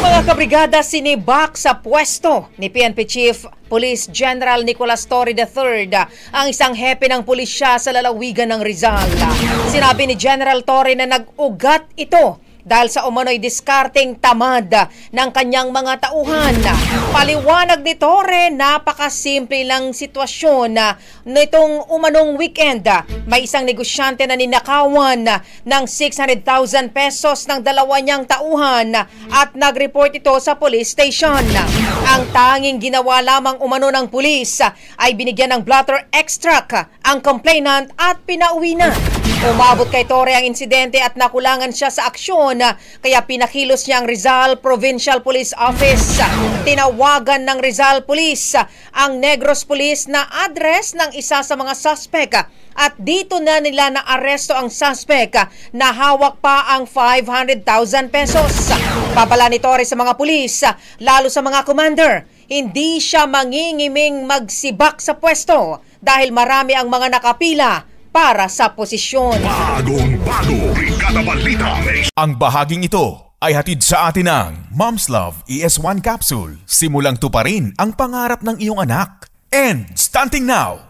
Mga kabrigada, sinibak sa pwesto ni PNP Chief Police General Nicolas Torre III ang isang hepe ng pulisya sa lalawigan ng Rizal. Sinabi ni General Torre na nag-ugat ito dahil sa umano'y diskarteng tamad ng kanyang mga tauhan. Paliwanag ni Torre, napakasimple lang sitwasyon nitong umanong weekend. May isang negosyante na ninakawan ng 600,000 pesos ng dalawa niyang tauhan at nag-report ito sa police station. Ang tanging ginawa lamang umano ng pulis ay binigyan ng blotter extract ang complainant at pinauwi na. Umabot kay Torre ang insidente at nakulangan siya sa aksyon, kaya pinakilos niya ang Rizal Provincial Police Office. Tinawagan ng Rizal Police ang Negros Police na address ng isa sa mga suspect at dito na nila na-aresto ang suspect na hawak pa ang 500,000 pesos. Babala ni Torre sa mga pulis, lalo sa mga commander, hindi siya mangingiming magsibak sa pwesto dahil marami ang mga nakapila para sa posisyon. Bagong-bago, Brigada Balita. Ang bahaging ito ay hatid sa atin ng Mom's Love ES1 Capsule. Simulang tuparin ang pangarap ng iyong anak. And stunting now,